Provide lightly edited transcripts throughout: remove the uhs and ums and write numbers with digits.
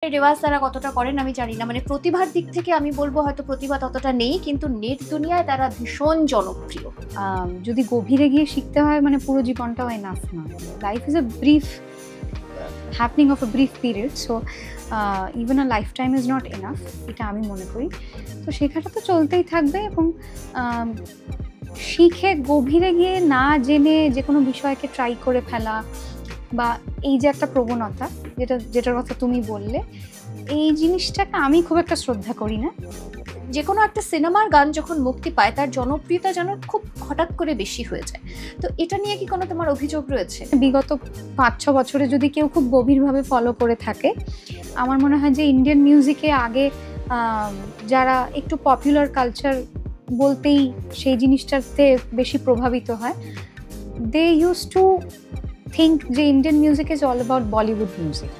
রেওয়াজ তারা কতটা করেন আমি জানি না, মানে প্রতিভার দিক থেকে আমি বলবো হয়তো প্রতিভা ততটা নেই, কিন্তু নেট দুনিয়ায় তারা ভীষণ জনপ্রিয়। যদি গভীরে গিয়ে শিখতে হয় মানে পুরো জীবনটাও এনাফ নয়। Life is a brief happening of a brief period, so even a life time is not enough, এটা আমি মনে করি। তো শেখাটা তো চলতেই থাকবে এবং শিখে গভীরে গিয়ে না জেনে যে কোনো বিষয়কে ট্রাই করে ফেলা বা এই যে একটা প্রবণতা যেটার কথা তুমি বললে, এই জিনিসটাকে আমি খুব একটা শ্রদ্ধা করি না। যে কোনো একটা সিনেমার গান যখন মুক্তি পায় তার জনপ্রিয়তা যেন খুব হঠাৎ করে বেশি হয়ে যায়। তো এটা নিয়ে কি কোনো তোমার অভিযোগ রয়েছে? বিগত 5-6 বছরে যদি কেউ খুব গভীরভাবে ফলো করে থাকে, আমার মনে হয় যে ইন্ডিয়ান মিউজিকে আগে যারা একটু পপুলার কালচার বলতেই সেই জিনিসটাতে বেশি প্রভাবিত হয়, দে ইউজ টু থিঙ্ক যে Indian music is all about Bollywood music.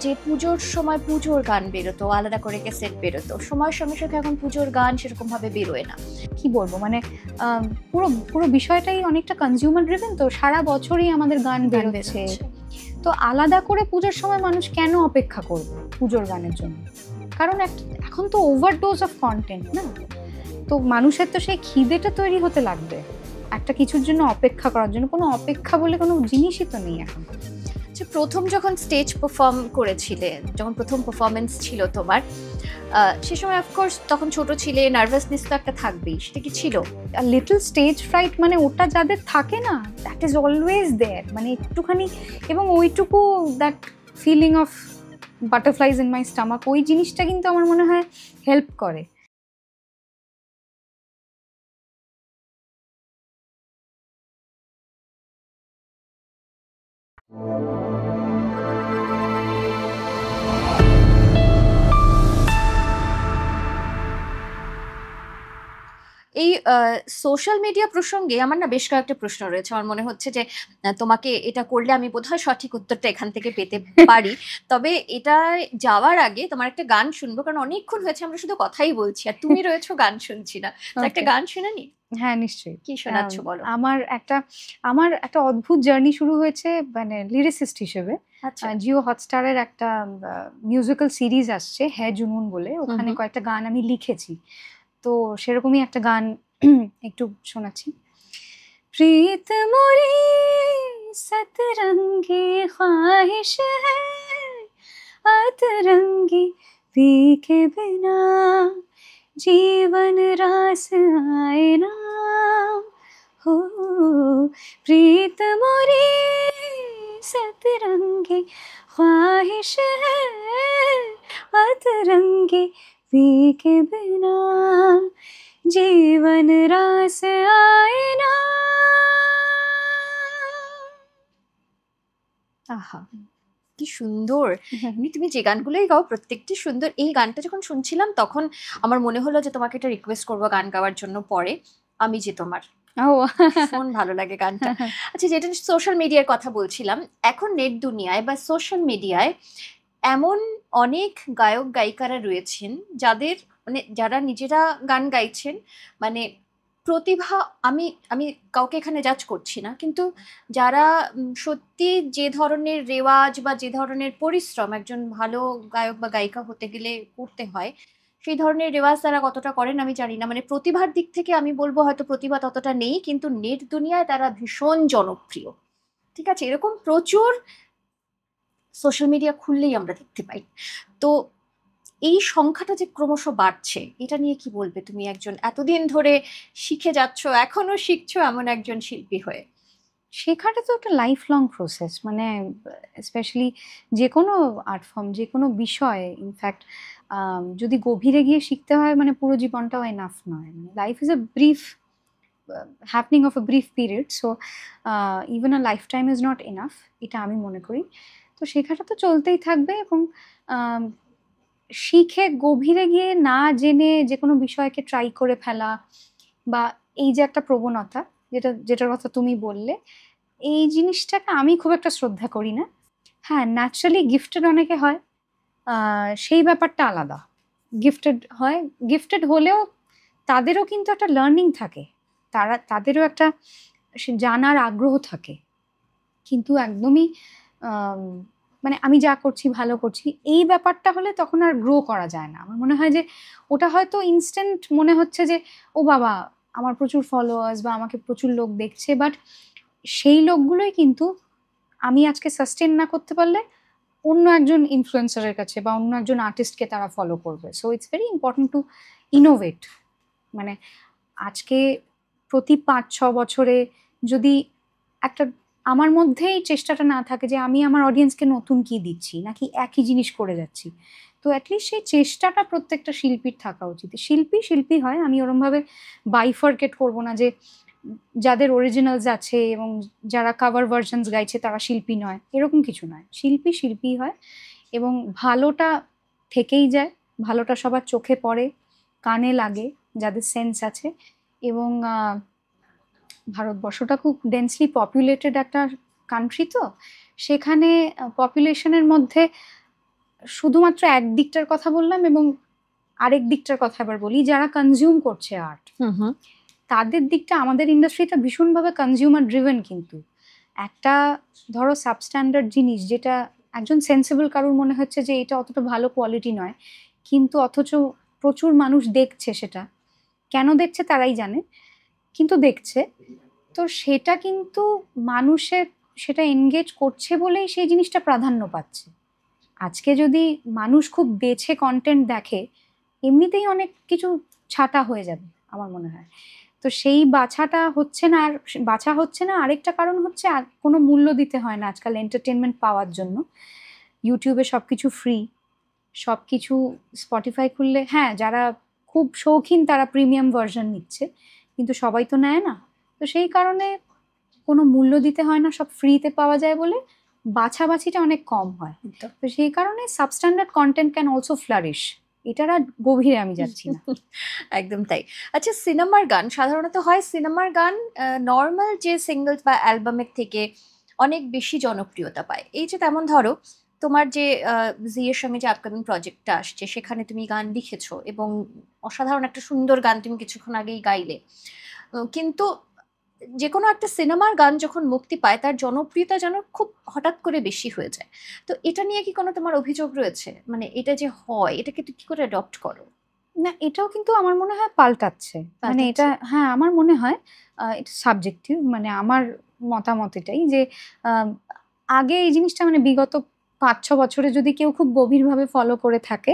যে পুজোর সময় পুজোর গান বেরোতো, আলাদা করে ক্যাসেট বেরোতো, সময়ের সঙ্গে সঙ্গে এখন পুজোর গান সেরকম ভাবে বেরোয় না। কি বলবো, মানে পুরো পুরো বিষয়টাই অনেকটা কনজিউমার ড্রিভেন, তো সারা বছরই আমাদের গান বেরোচ্ছে। তো আলাদা করে পুজোর সময় মানুষ কেন অপেক্ষা করবে পুজোর গানের জন্য? কারণ এখন তো ওভারডোজ অফ কন্টেন্ট না, তো মানুষের তো সেই খিদেটা তৈরি হতে লাগবে একটা কিছুর জন্য অপেক্ষা করার জন্য। কোনো অপেক্ষা বলে কোনো জিনিসই তো নেই এখন। প্রথম যখন স্টেজ পারফর্ম করেছিলে, যখন প্রথম পারফরমেন্স ছিল তোমার, সে সময় অফকোর্স তখন ছোট ছিলে, নার্ভাসনেস তো একটা থাকবেই, সেটা কি ছিল? লিটল স্টেজ ফ্রাইট মানে ওটা যাদের থাকে না, দ্যাট ইজ অলওয়েজ দেয়ার, মানে একটুখানি, এবং ওইটুকু that feeling of butterflies in my stomach, ওই জিনিসটা কিন্তু আমার মনে হয় হেল্প করে। এই সোশ্যাল মিডিয়া প্রসঙ্গে আমার না বেশ কয়েকটা প্রশ্ন রয়েছে। আমার মনে হচ্ছে যে তোমাকে এটা করলে আমি বোধহয় সঠিক উত্তরটা এখান থেকে পেতে পারি। তবে এটা যাওয়ার আগে তোমার একটা গান শুনবো, কারণ অনেকক্ষণ হয়েছে আমরা শুধু কথাই বলছি আর তুমি রয়েছো গান শুনছি না। তো একটা গান শুনে নি। হ্যাঁ নিশ্চয়ই। কি শোনাচ্ছ বলো? আমার একটা অদ্ভুত জার্নি শুরু হয়েছে মানে লিরিসিস্ট হিসেবে। জিও হটস্টারের একটা মিউজিক্যাল সিরিজ আসছে হ্যাঁ জুনুন বলে, ওখানে কয়েকটা গান আমি লিখেছি, তো সেরকমই একটা গান একটু শোনাচ্ছি। प्रीत मोरी सतरंगी ख्वाहिश है, अतरंगी पी के बिना जीवन रास आए ना हो। प्रीत मोरी सतरंगी ख्वाहिश है, अतरंगी पी के बिना जीवन रास आए ना। আহা কি সুন্দর! তুমি যে গানগুলোই গাও প্রত্যেকটি সুন্দর। এই গানটা যখন শুনছিলাম তখন আমার মনে হলো যে তোমাকে একটা রিকোয়েস্ট করবো গান গাওয়ার জন্য পরে, আমি যে তোমার। ভীষণ ভালো লাগে গানটা। আচ্ছা, যেটা সোশ্যাল মিডিয়ার কথা বলছিলাম, এখন নেট দুনিয়ায় বা সোশ্যাল মিডিয়ায় এমন অনেক গায়ক গায়িকারা রয়েছেন যারা নিজেরা গান গাইছেন, মানে প্রতিভা, আমি আমি কাউকে এখানে জাজ করছি না, কিন্তু যারা সত্যি যে ধরনের রেওয়াজ বা যে ধরনের পরিশ্রম একজন ভালো গায়ক বা গায়িকা হতে গেলে করতে হয়, সেই ধরনের রেওয়াজ তারা কতটা করেন আমি জানি না। মানে প্রতিভার দিক থেকে আমি বলবো হয়তো প্রতিভা ততটা নেই, কিন্তু নেট দুনিয়ায় তারা ভীষণ জনপ্রিয়। ঠিক আছে, এরকম প্রচুর সোশ্যাল মিডিয়া খুললেই আমরা দেখতে পাই। তো এই সংখ্যাটা যে ক্রমশ বাড়ছে, এটা নিয়ে কি বলবে তুমি, একজন এতদিন ধরে শিখে যাচ্ছ, এখনো শিখছো এমন একজন শিল্পী হয়ে? শেখাটা তো একটা লাইফ লং প্রসেস, মানে স্পেশালি যে কোনো আর্ট ফর্ম, যে কোনো বিষয়ে ইনফ্যাক্ট যদি গভীরে গিয়ে শিখতে হয় মানে পুরো জীবনটাও এনাফ নয়। Life is a brief happening of a brief period, so even a life time is not enough, এটা আমি মনে করি। তো শেখাটা তো চলতেই থাকবে এবং শিখে গভীরে গিয়ে না জেনে যে কোনো বিষয়কে ট্রাই করে ফেলা বা এই যে একটা প্রবণতা যেটার কথা তুমি বললে, এই জিনিসটাকে আমি খুব একটা শ্রদ্ধা করি না। হ্যাঁ, ন্যাচারালি গিফটেড অনেকে হয়, সেই ব্যাপারটা আলাদা। গিফটেড হলেও তাদেরও কিন্তু একটা লার্নিং থাকে, তাদেরও একটা জানার আগ্রহ থাকে, কিন্তু একদমই মানে আমি যা করছি ভালো করছি, এই ব্যাপারটা হলে তখন আর গ্রো করা যায় না। আমার মনে হয় যে ওটা হয়তো ইনস্ট্যান্ট মনে হচ্ছে যে ও বাবা আমার প্রচুর ফলোয়ার্স বা আমাকে প্রচুর লোক দেখছে, বাট সেই লোকগুলোই কিন্তু আমি আজকে সাস্টেন না করতে পারলে অন্য একজন ইনফ্লুয়েন্সারের কাছে বা অন্য একজন আর্টিস্টকে তারা ফলো করবে। So it's very important to innovate. মানে আজকে প্রতি 5-6 বছরে যদি একটা আমার মধ্যেই চেষ্টাটা না থাকে যে আমি আমার অডিয়েন্সকে নতুন কি দিচ্ছি নাকি একই জিনিস করে যাচ্ছি, তো অ্যাটলিস্ট সেই চেষ্টাটা প্রত্যেকটা শিল্পীর থাকা উচিত। শিল্পী শিল্পী হয়, আমি ওরমভাবে বাইফার্কেট করব না যে যাদের অরিজিনালস আছে এবং যারা কাভার ভার্সনস গাইছে তারা শিল্পী নয়, এরকম কিছু নয়। শিল্পী শিল্পী হয় এবং ভালোটা থেকেই যায়, ভালোটা সবার চোখে পড়ে, কানে লাগে যাদের সেন্স আছে। এবং ভারতবর্ষটা খুব ডেন্সলি পপুলেটেড একটা কান্ট্রি, তো সেখানে পপুলেশনের মধ্যে শুধুমাত্র এক দিকটার কথা বললাম এবং আরেক দিকটার কথা এবার বলি, যারা কনজিউম করছে আর্ট তাদের দিকটা, আমাদের ইন্ডাস্ট্রিটা ভীষণভাবে কনজিউমার ড্রিভেন। কিন্তু একটা ধরো সাবস্ট্যান্ডার্ড জিনিস যেটা একজন সেন্সিবল কারোর মনে হচ্ছে যে এটা অতটা ভালো কোয়ালিটি নয়, কিন্তু অথচ প্রচুর মানুষ দেখছে, সেটা কেন দেখছে তারাই জানে, কিন্তু দেখছে, তো সেটা কিন্তু মানুষের সেটা এনগেজ করছে বলেই সেই জিনিসটা প্রাধান্য পাচ্ছে। আজকে যদি মানুষ খুব বেছে কন্টেন্ট দেখে, এমনিতেই অনেক কিছু ছাঁটা হয়ে যাবে আমার মনে হয়। তো সেই বাছাটা হচ্ছে না, আর বাছা হচ্ছে না আরেকটা কারণ হচ্ছে আর কোনো মূল্য দিতে হয় না আজকাল এন্টারটেনমেন্ট পাওয়ার জন্য। ইউটিউবে সব কিছু ফ্রি, সব কিছু স্পটিফাই খুললে, হ্যাঁ যারা খুব শৌখিন তারা প্রিমিয়াম ভার্সন নিচ্ছে, কিন্তু সবাই তো নেয় না। তো সেই কারণে কোনো মূল্য দিতে হয় না, সব ফ্রিতে পাওয়া যায় বলে বাছাবাছিটা অনেক কম হয়। তো সেই কারণে substandard content can also flourish. এটার আর গভীরে আমি যাচ্ছি না। একদম তাই। আচ্ছা, সিনেমার গান সাধারণত হয়, সিনেমার গান নর্মাল যে সিঙ্গলস বা অ্যালবামের থেকে অনেক বেশি জনপ্রিয়তা পায়। এই যে তেমন ধরো তোমার যে জিএর সঙ্গে যে আপকামিং প্রজেক্টটা আসছে, সেখানে তুমি গান লিখেছো এবং অসাধারণ একটা সুন্দর গান তুমি কিছুক্ষণ আগেই গাইলে। কিন্তু যে কোনো একটা সিনেমার গান যখন মুক্তি পায় তার জনপ্রিয়তা যেন খুব হঠাৎ করে বেশি হয়ে যায়। তো এটা নিয়ে কি কোনো তোমার অভিযোগ রয়েছে? মানে এটা যে হয়, এটাকে তুমি কি করে অ্যাডপ্ট করো? না, এটাও কিন্তু আমার মনে হয় পাল্টাচ্ছে। মানে এটা, হ্যাঁ আমার মনে হয় এটা সাবজেক্টিভ। মানে আমার মতামত এটাই যে আগে এই জিনিসটা মানে বিগত 5-6 বছরে যদি কেউ খুব গভীরভাবে ফলো করে থাকে,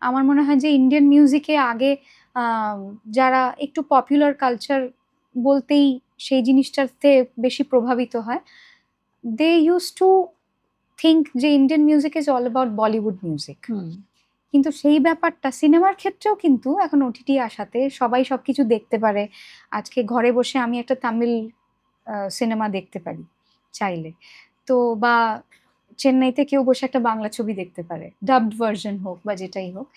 আমার মনে হয় যে ইন্ডিয়ান মিউজিকে আগে যারা একটু পপুলার কালচার বলতেই সেই জিনিসটাতে বেশি প্রভাবিত হয়, দে ইউজ টু থিঙ্ক যে Indian music is all about Bollywood music. কিন্তু সেই ব্যাপারটা সিনেমার ক্ষেত্রেও কিন্তু এখন ওটিটি আসাতে সবাই সবকিছু দেখতে পারে। আজকে ঘরে বসে আমি একটা তামিল সিনেমা দেখতে পারি চাইলে, তো বা চেন্নাইতে কেউ বসে একটা বাংলা ছবি দেখতে পারে, ডাবড ভার্সন হোক বা যেটাই হোক।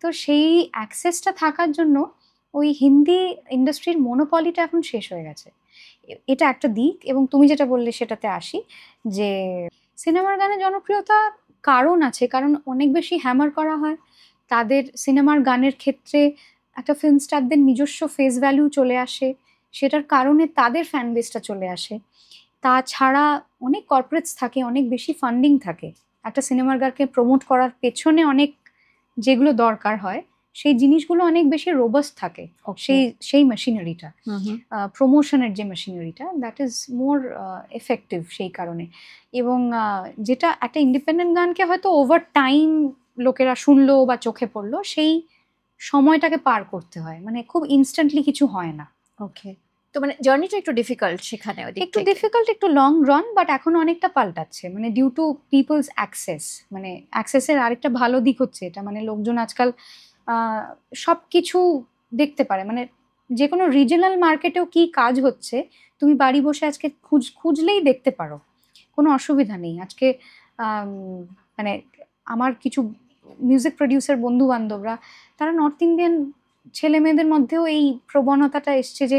তো সেই অ্যাক্সেসটা থাকার জন্য ওই হিন্দি ইন্ডাস্ট্রির মনোপলিটা এখন শেষ হয়ে গেছে। এটা একটা দিক। এবং তুমি যেটা বললে সেটাতে আসি, যে সিনেমার গানের জনপ্রিয়তা কারণ আছে, কারণ অনেক বেশি হ্যামার করা হয় তাদের সিনেমার গানের ক্ষেত্রে। একটা ফিল্ম স্টারদের নিজস্ব ফেস ভ্যালু চলে আসে, সেটার কারণে তাদের ফ্যান বেসটা চলে আসে। তাছাড়া অনেক কর্পোরেটস থাকে, অনেক বেশি ফান্ডিং থাকে একটা সিনেমার গানকে প্রমোট করার পেছনে, অনেক যেগুলো দরকার হয় সেই জিনিসগুলো অনেক বেশি রোবাস্ট থাকে। সেই মেশিনারিটা, প্রমোশনের যে মেশিনারিটা, দ্যাট ইজ মোর এফেক্টিভ সেই কারণে। এবং যেটা একটা ইন্ডিপেন্ডেন্ট গানকে হয়তো ওভার টাইম লোকেরা শুনলো বা চোখে পড়লো, সেই সময়টাকে পার করতে হয়, মানে খুব ইনস্ট্যান্টলি কিছু হয় না। ওকে, তো মানে জার্নিটা একটু ডিফিকাল্ট সেখানে, একটু ডিফিকাল্ট, একটু লং রান, বাট এখন অনেকটা পাল্টাচ্ছে। মানে ডিউ টু পিপলস অ্যাক্সেস, মানে অ্যাক্সেসের আরেকটা ভালো দিক হচ্ছে এটা, মানে লোকজন আজকাল সব কিছু দেখতে পারে। মানে যে কোনো রিজনাল মার্কেটেও কি কাজ হচ্ছে তুমি বাড়ি বসে আজকে খুঁজলেই দেখতে পারো, কোনো অসুবিধা নেই। আজকে মানে আমার কিছু মিউজিক প্রডিউসার বন্ধু বান্ধবরা, তারা নর্থ ইন্ডিয়ান ছেলে মেয়েদের মধ্যেও এই প্রবণতাটা এসছে যে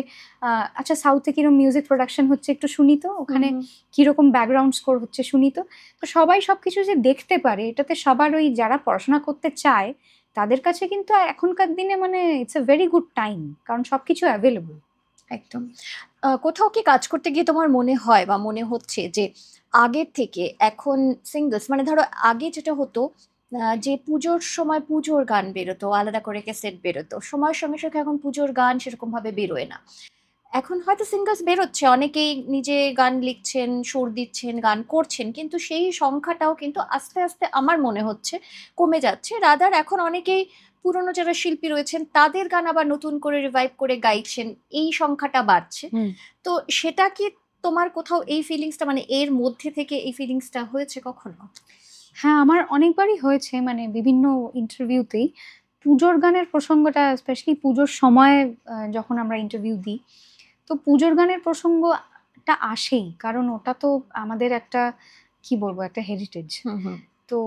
আচ্ছা সাউথে কিরকম মিউজিক প্রোডাকশন হচ্ছে একটু শুনি তো, ওখানে কিরকম ব্যাকগ্রাউন্ড স্কোর হচ্ছে শুনি তো। তো সবাই সবকিছু যে দেখতে পারে, এটাতে সবার ওই যারা পড়াশোনা করতে চায় তাদের কাছে কিন্তু এখনকার দিনে মানে it's a very good time, কারণ সবকিছু অ্যাভেলেবল। একদম। কোথাও কি কাজ করতে গিয়ে তোমার মনে হয় বা মনে হচ্ছে যে আগের থেকে এখন সিঙ্গলস, মানে ধরো আগে যেটা হতো যে পুজোর সময় পুজোর গান বেরোতো, আলাদা করে ক্যাসেট বেরোতো, সময়ের সঙ্গে সঙ্গে এখন পুজোর গান সেরকম ভাবে বেরোয় না। এখন হয়তো সিঙ্গার্স বেরোচ্ছে, অনেকেই নিজে গান লিখছেন, সুর দিচ্ছেন, গান করছেন, কিন্তু সেই সংখ্যাটাও কিন্তু আস্তে আস্তে আমার মনে হচ্ছে কমে যাচ্ছে। রাদার এখন অনেকেই পুরনো যারা শিল্পী রয়েছেন তাদের গান আবার নতুন করে রিভাইভ করে গাইছেন, এই সংখ্যাটা বাড়ছে। তো সেটা কি তোমার কোথাও এই ফিলিংসটা, মানে এর মধ্যে থেকে এই ফিলিংসটা হয়েছে কখনো? হ্যাঁ, আমার অনেকবারই হয়েছে, মানে বিভিন্ন ইন্টারভিউতেই পুজোর গানের প্রসঙ্গটা, স্পেশালি পুজোর সময় যখন আমরা ইন্টারভিউ দিই, তো পুজোর গানের প্রসঙ্গটা আসেই, কারণ ওটা তো আমাদের একটা, কি বলবো, একটা হেরিটেজ। তো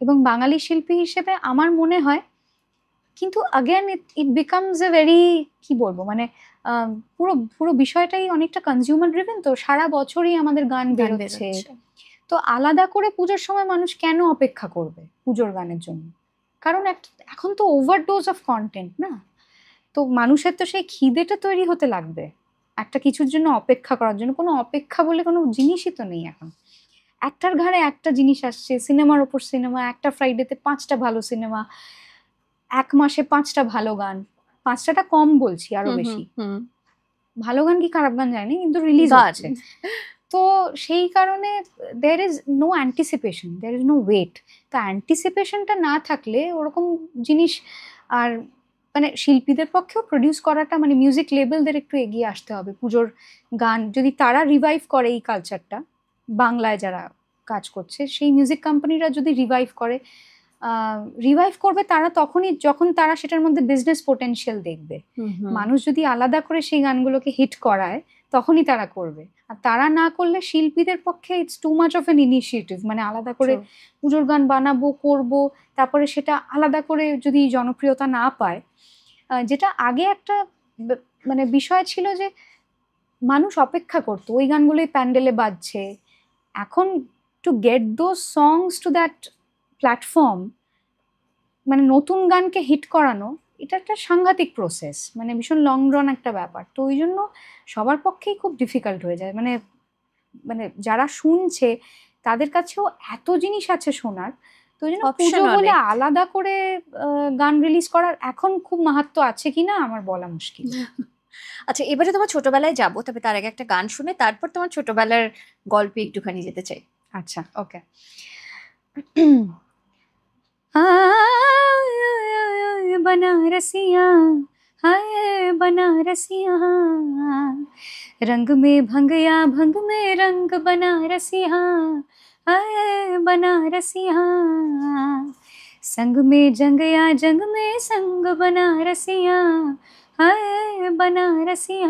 এবং বাঙালি শিল্পী হিসেবে আমার মনে হয়, কিন্তু again it becomes a very, কি বলবো, মানে পুরো পুরো বিষয়টাই অনেকটা কনজিউমার ড্রিভেন, তো সারা বছরই আমাদের গান বেরোচ্ছে। তো আলাদা করে পুজোর সময় মানুষ কেন অপেক্ষা করবে পুজোর গানের জন্য? কারণ এখন তো ওভারডোজ অফ কন্টেন্ট না, তো মানুষের তো সেই খিদেটা তৈরি হতে লাগবে একটা কিছুর জন্য অপেক্ষা করার জন্য। কোনো অপেক্ষা বলে কোনো জিনিসই তো নেই এখন। একটার ঘাড়ে একটা জিনিস আসছে, সিনেমার ওপর সিনেমা, একটা ফ্রাইডেতে 5টা ভালো সিনেমা, এক মাসে 5টা ভালো গান। 5টাটা কম বলছি, আরো বেশি। ভালো গান কি খারাপ গান জানি, কিন্তু রিলিজ হচ্ছে। তো সেই কারণে there is no anticipation, there is no wait. তো অ্যান্টিসিপেশনটা না থাকলে ওরকম জিনিস আর, মানে শিল্পীদের পক্ষেও প্রডিউস করাটা, মানে মিউজিক লেবেলদের একটু এগিয়ে আসতে হবে। পুজোর গান যদি তারা রিভাইভ করে এই কালচারটা, বাংলায় যারা কাজ করছে সেই মিউজিক কোম্পানিরা যদি রিভাইভ করবে তারা তখনই যখন তারা সেটার মধ্যে বিজনেস পোটেনশিয়াল দেখবে। মানুষ যদি আলাদা করে সেই গানগুলোকে হিট করায় তখনই তারা করবে, আর তারা না করলে শিল্পীদের পক্ষে it's too much of N initiative. মানে আলাদা করে পুজোর গান বানাবো, করব, তারপরে সেটা আলাদা করে যদি জনপ্রিয়তা না পায়, যেটা আগে একটা মানে বিষয় ছিল যে মানুষ অপেক্ষা করতো, ওই গানগুলোই প্যান্ডেলে বাজছে। এখন to get those songs to that platform, মানে নতুন গানকে হিট করানো, এটা একটা সাংঘাতিক প্রসেস, মানে ভীষণ লং রান একটা ব্যাপার। তো ওই জন্য সবার পক্ষেই খুব ডিফিকাল্ট হয়ে যায়। মানে মানে যারা শুনছে তাদের কাছেও এত জিনিস আছে শোনার, তো ওই জন্য পুজো বলে আলাদা করে গান রিলিজ করার এখন খুব মাহাত্ম্য আছে কিনা আমার বলা মুশকিল। আচ্ছা, এবারে তোমার ছোটবেলায় যাবো, তবে তার আগে একটা গান শুনে তারপর তোমার ছোটবেলার গল্পে একটুখানি যেতে চাই। আচ্ছা, ওকে। बनारसिया, हाय बनारसिया, रंग में भंगया भंग में रंग बनारसिया, हाय बनारसिया, संग में जंगया जंग में संग बनारसिया, हाय बनारसिया।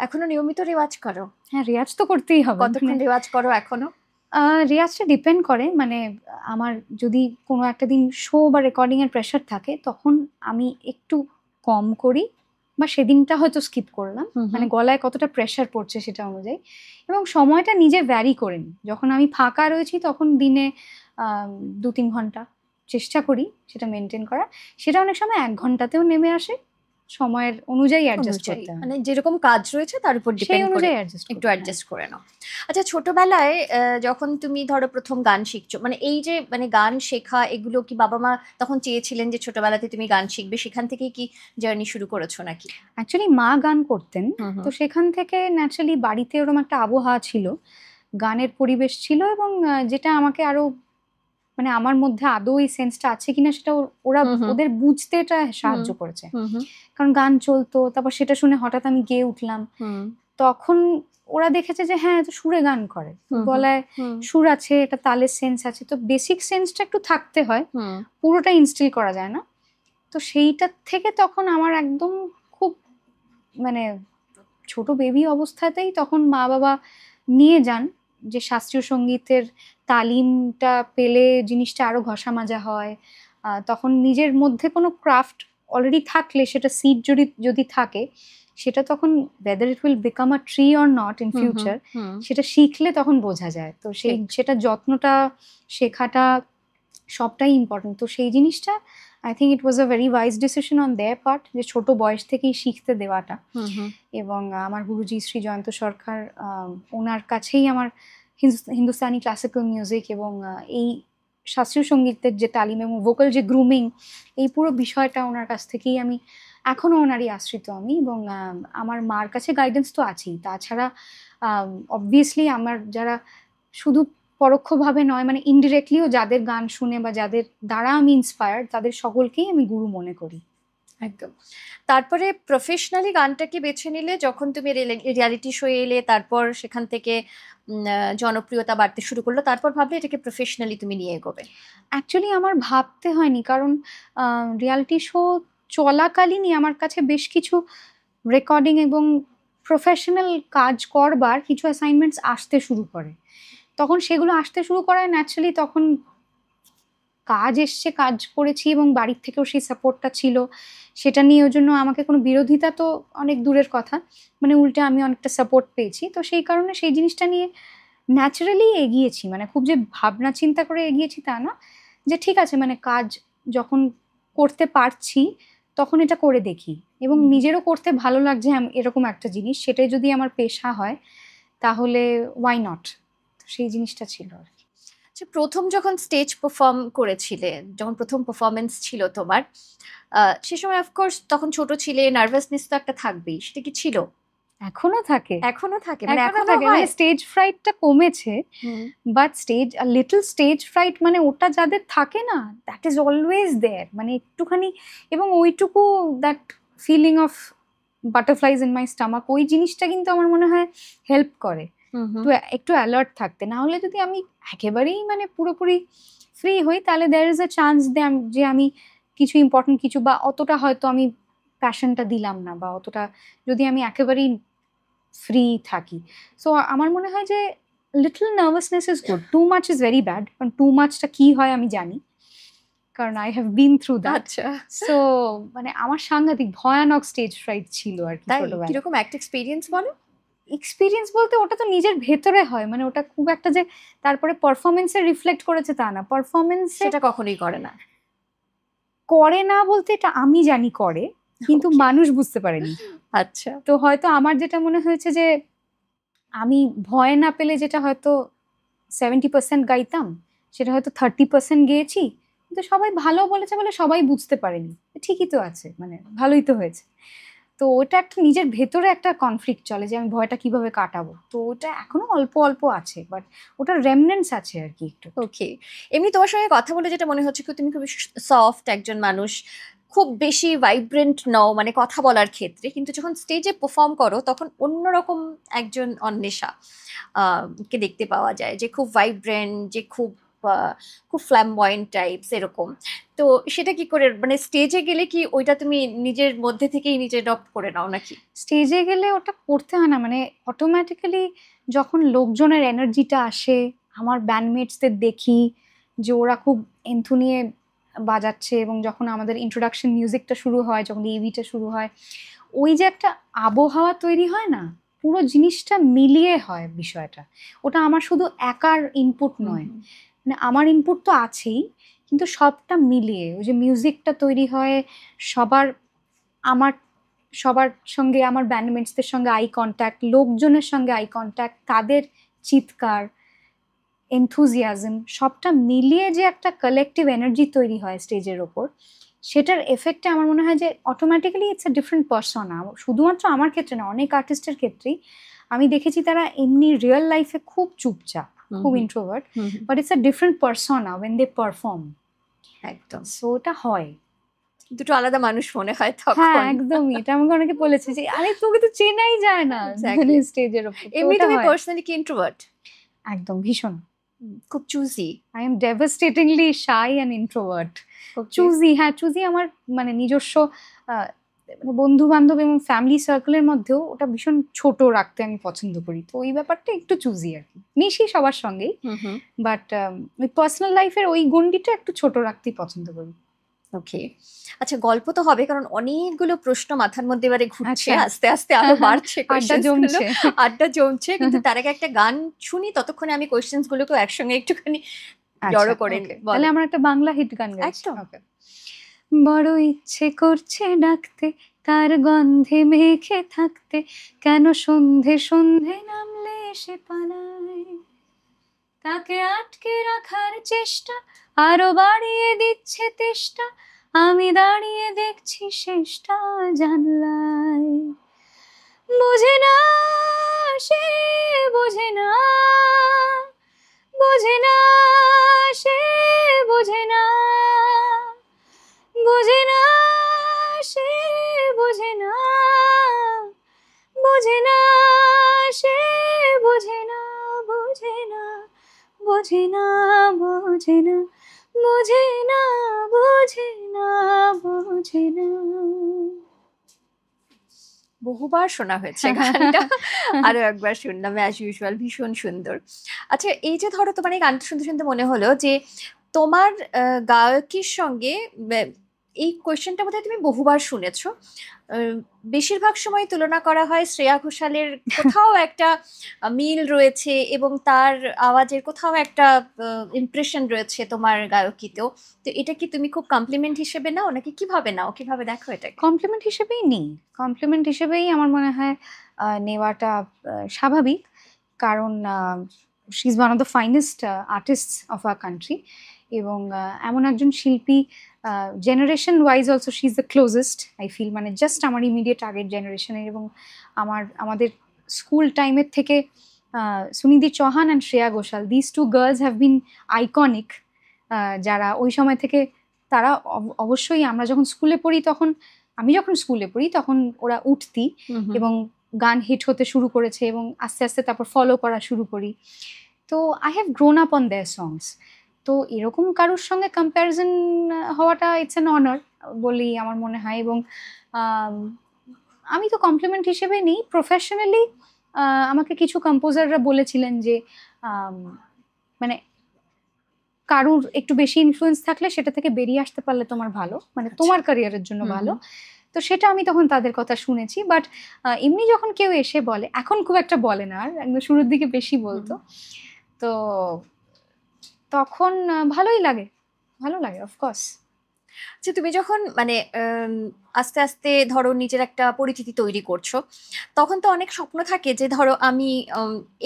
এখনো নিয়মিত রেওয়াজ করো? হ্যাঁ, রেওয়াজ তো করতেই হবে। কতক্ষণ রেওয়াজ করো এখনো? রেওয়াজটা ডিপেন্ড করে, মানে আমার যদি কোনো একটা দিন শো বা রেকর্ডিং এর প্রেশার থাকে তখন আমি একটু কম করি, বা সেদিনটা হয়তো স্কিপ করলাম, মানে গলায় কতটা প্রেশার পড়ছে সেটা অনুযায়ী। এবং সময়টা নিজে ভ্যারি করে নিই। যখন আমি ফাঁকা রয়েছি তখন দিনে 2-3 ঘন্টা চেষ্টা করি সেটা মেনটেন করার। সেটা অনেক সময় 1 ঘন্টাতেও নেমে আসে, সময়ের অনুযায়ী অ্যাডজাস্ট করতে হয়। মানে যেরকম কাজ রয়েছে তার উপর ডিপেন্ড করে একটু অ্যাডজাস্ট করে নাও। আচ্ছা, ছোটবেলায় যখন তুমি ধরো প্রথম গান শিখছো, মানে এই যে মানে গান শেখা, এগুলো কি বাবা মা তখন চেয়েছিলেন যে ছোটবেলাতে তুমি গান শিখবে, সেখান থেকেই কি জার্নি শুরু করেছো নাকি? অ্যাকচুয়ালি মা গান করতেন, তো সেখান থেকে ন্যাচারালি বাড়িতে ওরকম একটা আবহাওয়া ছিল, গানের পরিবেশ ছিল, এবং যেটা আমাকে আরো মানে আমার মধ্যে আদৌ এই সেন্সটা আছে কিনা সেটা ওরা ওদের বুঝতে এটা সাহায্য করেছে। কারণ গান চলতো, তারপর সেটা শুনে হঠাৎ আমি গেয়ে উঠলাম, তখন ওরা দেখেছে যে হ্যাঁ তো সুরে গান করে, গলায় সুর আছে, এটা তালের সেন্স আছে, তো বেসিক সেন্সটা একটু থাকতে হয়, পুরোটা ইনস্টিল করা যায় না। তো সেইটার থেকে তখন আমার একদম খুব মানে ছোট বেবি অবস্থাতেই তখন মা বাবা নিয়ে যান যে শাস্ত্রীয় সঙ্গীতের তালিমটা পেলে জিনিসটা আরো ঘষা মাজা হয়। তখন নিজের মধ্যে কোনো ক্রাফট অলরেডি থাকলে, সেটা সিড যদি থাকে, সেটা তখন whether it will become a tree or not in future, সেটা শিখলে তখন বোঝা যায়। তো সেটা যত্নটা, শেখাটা সবটাই ইম্পর্টেন্ট। তো সেই জিনিসটা I think it was a very wise decision on their part, যে ছোট বয়স থেকেই শিখতে দেওয়াটা। এবং আমার গুরুজি শ্রী জয়ন্ত সরকার, ওনার কাছেই আমার হিন্দুস্তানি ক্লাসিক্যাল মিউজিক এবং এই শাস্ত্রীয় সঙ্গীতের যে তালিম এবং ভোকাল যে গ্রুমিং, এই পুরো বিষয়টা ওনার কাছ থেকেই আমি, এখনও ওনারই আশ্রিত আমি। এবং আমার মার কাছে গাইডেন্স তো আছেই, তাছাড়া অবভিয়াসলি আমার যারা শুধু পরোক্ষভাবে নয়, মানে ইনডিরেক্টলিও যাদের গান শুনে বা যাদের দ্বারা আমি ইন্সপায়ার্ড, তাদের সকলকেই আমি গুরু মনে করি। একদম। তারপরে প্রফেশনালি গানটাকে বেছে নিলে, যখন তুমি রিয়ালিটি শো এলে, তারপর সেখান থেকে জনপ্রিয়তা বাড়তে শুরু করলো, তারপর ভাবলে এটাকে প্রফেশনালি তুমি নিয়ে এগোবে? অ্যাকচুয়ালি আমার ভাবতে হয়নি, কারণ রিয়ালিটি শো চলাকালীনই আমার কাছে বেশ কিছু রেকর্ডিং এবং প্রফেশনাল কাজ করবার কিছু অ্যাসাইনমেন্টস আসতে শুরু করে। তখন সেগুলো আসতে শুরু করায় ন্যাচারালি তখন কাজ এসছে, কাজ করেছি এবং বাড়ির থেকেও সেই সাপোর্টটা ছিল, সেটা নিয়ে ওই জন্য আমাকে কোনো বিরোধিতা তো অনেক দূরের কথা, মানে উল্টে আমি অনেকটা সাপোর্ট পেয়েছি। তো সেই কারণে সেই জিনিসটা নিয়ে ন্যাচারালি এগিয়েছি, মানে খুব যে ভাবনা চিন্তা করে এগিয়েছি তা না, যে ঠিক আছে মানে কাজ যখন করতে পারছি তখন এটা করে দেখি, এবং নিজেরও করতে ভালো লাগছে এরকম একটা জিনিস, সেটাই যদি আমার পেশা হয় তাহলে ওয়াই নট। সেই জিনিসটা ছিল আর কি। প্রথম যখন স্টেজ পারফর্ম করেছিলে, যখন প্রথম পারফরমেন্স ছিল তোমার, সে সময় অফকোর্স তখন ছোট ছিলে, নার্ভাসনেস তো একটা থাকবেই, সেটা কি ছিল? এখনো থাকে, মানে স্টেজ ফ্রাইটটা কমেছে, বাট লিটল স্টেজ ফ্রাইট মানে ওটা যাদের থাকে না, দ্যাট ইজ অলওয়েজ দেয়ার, মানে একটুখানি, এবং ওইটুকু that feeling of butterflies in my stomach, ওই জিনিসটা কিন্তু আমার মনে হয় হেল্প করে একটু অ্যালার্ট থাকতে। না হলে যদি আমি একেবারেই মানে পুরোপুরি ফ্রি হই, তাহলে দেয়ার ইজ আ চান্স যে আমি কিছু ইম্পর্টেন্ট কিছু, বা অতটা হয়তো আমি প্যাশনটা দিলাম না, বা অতটা যদি আমি একেবারেই ফ্রি থাকি। সো আমার মনে হয় যে little nervousness is good, too much is very bad, কারণ টু মাচটা কি হয় আমি জানি, কারণ I have been through that. So মানে আমার সাংঘাতিক ভয়ানক স্টেজ ফ্রাইট ছিল আর কি ছোটবেলায়। কিরকম একটা এক্সপিরিয়েন্স বলো? এক্সপিরিয়েন্স বলতে ওটা তো নিজের ভেতরে হয়, মানে ওটা খুব একটা যে তারপরে পারফরমেন্সে রিফ্লেক্ট করেছে তা না, পারফরমেন্স সেটা কখনোই করে না বলতে এটা আমি জানি করে, কিন্তু মানুষ বুঝতে পারেনি। আচ্ছা। তো হয়তো আমার যেটা মনে হয়েছে যে আমি ভয় না পেলে যেটা হয়তো 70% গাইতাম, সেটা হয়তো 30% গেয়েছি, কিন্তু সবাই ভালো বলেছে বলে সবাই বুঝতে পারেনি, ঠিকই তো আছে, মানে ভালোই তো হয়েছে। তো ওটা একটা নিজের ভেতরে একটা কনফ্লিক্ট চলে যে আমি ভয়টা কিভাবে কাটাবো, তো ওটা এখনো অল্প অল্প আছে, বাট ওটার রেমনেন্টস আছে আর কি একটু। ওকে। এমনি তোমার সঙ্গে কথা বলে যেটা মনে হচ্ছে তুমি খুব সফট একজন মানুষ, খুব বেশি ভাইব্রেন্ট নও মানে কথা বলার ক্ষেত্রে, কিন্তু যখন স্টেজে পারফর্ম করো তখন অন্যরকম একজন অন্বেষা কে দেখতে পাওয়া যায়, যে খুব ভাইব্রেন্ট, যে খুব ফ্ল্যামবয়েন্ট টাইপস এরকম। তো সেটা কি করে, মানে স্টেজে গেলে কি ওইটা তুমি নিজের মধ্যে থেকেই নিজে অ্যাডপ্ট করে নাও নাকি? স্টেজে গেলে ওটা করতে হয় না, মানে অটোমেটিক্যালি যখন লোকজনের এনার্জিটা আসে, আমার ব্যান্ডমেটসদের দেখি যে ওরা খুব এন্থু নিয়ে বাজাচ্ছে, এবং যখন আমাদের ইন্ট্রোডাকশন মিউজিকটা শুরু হয়, যখন ইভিটা শুরু হয়, ওই যে একটা আবহাওয়া তৈরি হয় না, পুরো জিনিসটা মিলিয়ে হয় বিষয়টা। ওটা আমার শুধু একার ইনপুট নয়, মানে আমার ইনপুট তো আছেই, কিন্তু সবটা মিলিয়ে ওই যে মিউজিকটা তৈরি হয়, সবার সঙ্গে, আমার ব্যান্ডমেটসদের সঙ্গে আই কন্ট্যাক্ট, লোকজনের সঙ্গে আই কন্ট্যাক্ট, তাদের চিৎকার, এনথুজিয়াজম, সবটা মিলিয়ে যে একটা কালেকটিভ এনার্জি তৈরি হয় স্টেজের ওপর, সেটার এফেক্টে আমার মনে হয় যে automatically it's a different persona. শুধুমাত্র আমার ক্ষেত্রে না, অনেক আর্টিস্টের ক্ষেত্রেই আমি দেখেছি তারা এমনি রিয়েল লাইফে খুব চুপচাপ, খুব introvert, but it's a different persona when they perform. একদম, সো ওটা হয়, দুটো আলাদা মানুষ মনে হয় হ্যাঁ তখন। একদমই। এটা আমাকে অনেকে বলেছে যে আরে তোকে তো চেনাই যায় না Exactly. স্টেজের উপর। এমনি তুমি পার্সোনালি কি ইন্ট্রোভার্ট? একদম ভীষণ। খুব choosy? I am devastatingly shy and introvert. Choosy, হ্যাঁ চুজি আমার মানে নিজস্ব বন্ধু বান্ধব এবং ফ্যামিলি সার্কেলের মধ্যেও ওটা ভীষণ ছোট রাখতে আমি পছন্দ করি। তো ওই ব্যাপারটা একটু চুজি আর কি, মিশি সবার সঙ্গেই, বাট ওই পার্সোনাল লাইফের ওই গণ্ডিটা একটু ছোট রাখতেই পছন্দ করি। ওকে, আচ্ছা গল্প তো হবে, কারণ অনেকগুলো প্রশ্ন মাথার মধ্যে এবারে ঘুরছে, আচ্ছা। আস্তে আস্তে আরো বাড়ছে, আড্ডা জমছে। আড্ডা জমছে। কিন্তু তার আগে একটা গান শুনি, ততক্ষণে আমি কোয়েশ্চেন্স গুলোকে একসঙ্গে একটুখানি জড়ো করে নিই। তাহলে আমার একটা বাংলা হিট গান গাইছি। একদম। বড় ইচ্ছে করছে ডাকতে, তার গন্ধে মেখে থাকতে, কেন সন্ধে সন্ধে নামলে এসে পালায়, তাকে আটকে রাখার চেষ্টা আরো বাড়িয়ে দিচ্ছে তেষ্টা, আমি দাঁড়িয়ে দেখছি শেষটা জানলায়। বোঝে না সে, বোঝে না, বোঝে না সে, বোঝে না, বোঝে না সে, বোঝে না, বোঝে না সে, বোঝে না, বোঝে না, বোঝে না, বোঝে না, বোঝে না, বোঝে না, বোঝে না। বহুবার শোনা হয়েছে গানটা, আরো একবার শুনলাম অ্যাজ ইউজুয়াল, ভীষণ সুন্দর। আচ্ছা এই যে ধরো তোমার এই গানটা শুনতে শুনতে মনে হলো যে তোমার গায়কের সঙ্গে, এই কোয়েশ্চেনটা বোধহয় তুমি বহুবার শুনেছো, বেশিরভাগ সময় তুলনা করা হয় শ্রেয়া ঘোষালের, কোথাও একটা মিল রয়েছে এবং তার আওয়াজের কোথাও একটা ইমপ্রেশন রয়েছে তোমার গায়কিতেও। তো এটা কি তুমি খুব কমপ্লিমেন্ট হিসেবে নাও, নাকি কিভাবে নাও, কিভাবে দেখো এটাকে? কমপ্লিমেন্ট হিসেবেই নিই, কমপ্লিমেন্ট হিসেবেই আমার মনে হয় নেওয়াটা স্বাভাবিক, কারণ she is one of the finest artists of our country, এবং এমন একজন শিল্পী, generation wise also she is the closest I feel, মানে জাস্ট আমার ইমিডিয়েট আগের জেনারেশনের, এবং আমাদের স্কুল টাইমের থেকে Sunidhi Chauhan and Shreya Ghoshal, this two girls have been iconic, যারা ওই সময় থেকে তারা অবশ্যই, আমরা যখন স্কুলে পড়ি তখন, আমি যখন স্কুলে পড়ি তখন ওরা উঠতি এবং গান হিট হতে শুরু করেছে, এবং আস্তে আস্তে তারপর ফলো করা শুরু করি। তো I have grown up on their songs. তো এরকম কারোর সঙ্গে কম্প্যারিজন হওয়াটা ইটস অ্যান অনার বলি আমার মনে হয়, এবং আমি তো কমপ্লিমেন্ট হিসেবে নিই। প্রফেশনালি আমাকে কিছু কম্পোজাররা বলেছিলেন যে মানে কারুর একটু বেশি ইনফ্লুয়েন্স থাকলে সেটা থেকে বেরিয়ে আসতে পারলে তোমার ভালো, মানে তোমার ক্যারিয়ারের জন্য ভালো। তো সেটা আমি তখন তাদের কথা শুনেছি, বাট এমনি যখন কেউ এসে বলে, এখন খুব একটা বলে না, আর একদম শুরুর দিকে বেশি বলতো, তো তখন ভালোই লাগে, ভালো লাগে অফকোর্স। যে তুমি যখন মানে আস্তে আস্তে ধরো নিজের একটা পরিচিতি তৈরি করছো, তখন তো অনেক স্বপ্ন থাকে যে ধরো আমি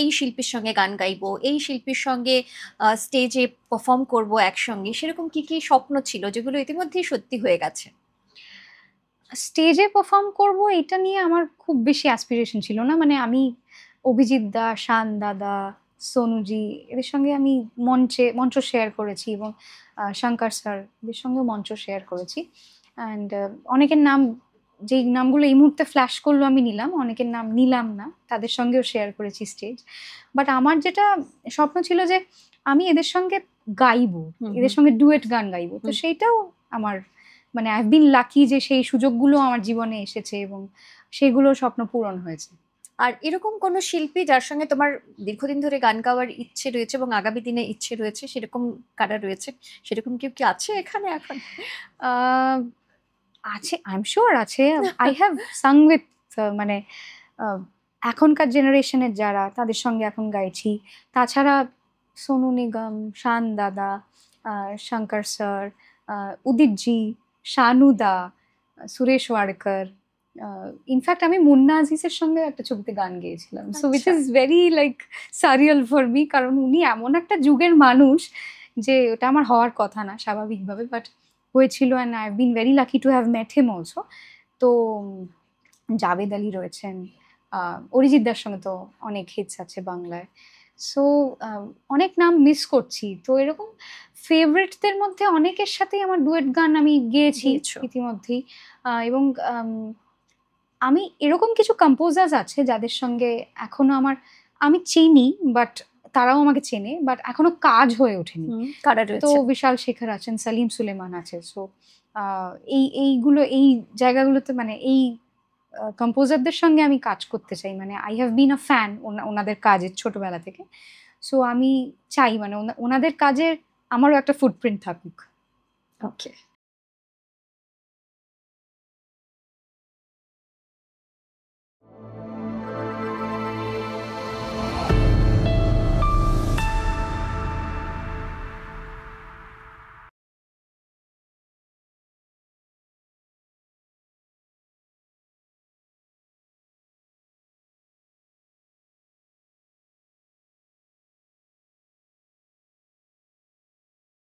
এই শিল্পীর সঙ্গে গান গাইবো, এই শিল্পীর সঙ্গে স্টেজে পারফর্ম করব একসঙ্গে, সেরকম কি কি স্বপ্ন ছিল যেগুলো ইতিমধ্যেই সত্যি হয়ে গেছে? স্টেজে পারফর্ম করব এটা নিয়ে আমার খুব বেশি অ্যাসপিরেশন ছিল না, মানে আমি অভিজিৎ দা, শান দাদা, সোনুজি এদের সঙ্গে আমি মঞ্চ শেয়ার করেছি, এবং শঙ্কর স্যার এদের সঙ্গেও মঞ্চ শেয়ার করেছি, অ্যান্ড অনেকের নাম, যেই নামগুলো এই মুহূর্তে ফ্ল্যাশ করলো আমি নিলাম, অনেকের নাম নিলাম না, তাদের সঙ্গেও শেয়ার করেছি স্টেজ। বাট আমার যেটা স্বপ্ন ছিল যে আমি এদের সঙ্গে গাইবো, এদের সঙ্গে ডুয়েট গান গাইবো, তো সেইটাও আমার মানে আই হ্যাভ বিন লাকি যে সেই সুযোগগুলো আমার জীবনে এসেছে এবং সেগুলো স্বপ্ন পূরণ হয়েছে। আর এরকম কোনো শিল্পী যার সঙ্গে তোমার দীর্ঘদিন ধরে গান গাওয়ার ইচ্ছে রয়েছে এবং আগামী দিনে ইচ্ছে রয়েছে, সেরকম কারা রয়েছে, সেরকম কেউ কি আছে এখানে এখন? আছে, আই এম শিওর আছে। আই হ্যাভ সাং উইথ মানে এখনকার জেনারেশনের যারা, তাদের সঙ্গে এখন গাইছি। তাছাড়া সোনু নিগম, শান দাদা, শঙ্কর স্যার, উদিতজি, শানুদা, সুরেশ ওয়াডকর, ইনফ্যাক্ট আমি মুন্না আজিজের সঙ্গে একটা ছবিতে গান গেয়েছিলাম, so which is very like surreal for me, কারণ উনি এমন একটা যুগের মানুষ যে ওটা আমার হওয়ার কথা না স্বাভাবিকভাবে, বাট হয়েছিল, and I have been very lucky to have mate him also. তো জাভেদ আলী রয়েছেন, অরিজিৎ দার সঙ্গে তো অনেক হিটস আছে বাংলায়, সো অনেক নাম মিস করছি, তো এরকম ফেভারিটদের মধ্যে অনেকের সাথেই আমার ডুয়েট গান আমি গেয়েছি ইতিমধ্যেই। এবং আমি এরকম কিছু কম্পোজার্স আছে যাদের সঙ্গে এখনো আমি চিনি, বাট তারাও আমাকে চেনে, বাট এখনো কাজ হয়ে ওঠেনি। তো বিশাল শেখর আছেন, সালিম সুলেমান আছে। সো এইগুলো এই জায়গাগুলোতে মানে এই কম্পোজারদের সঙ্গে আমি কাজ করতে চাই, মানে I have been a fan ওনাদের কাজের ছোটবেলা থেকে। সো আমি চাই মানে ওনাদের কাজের আমারও একটা ফুটপ্রিন্ট থাকুক। ওকে।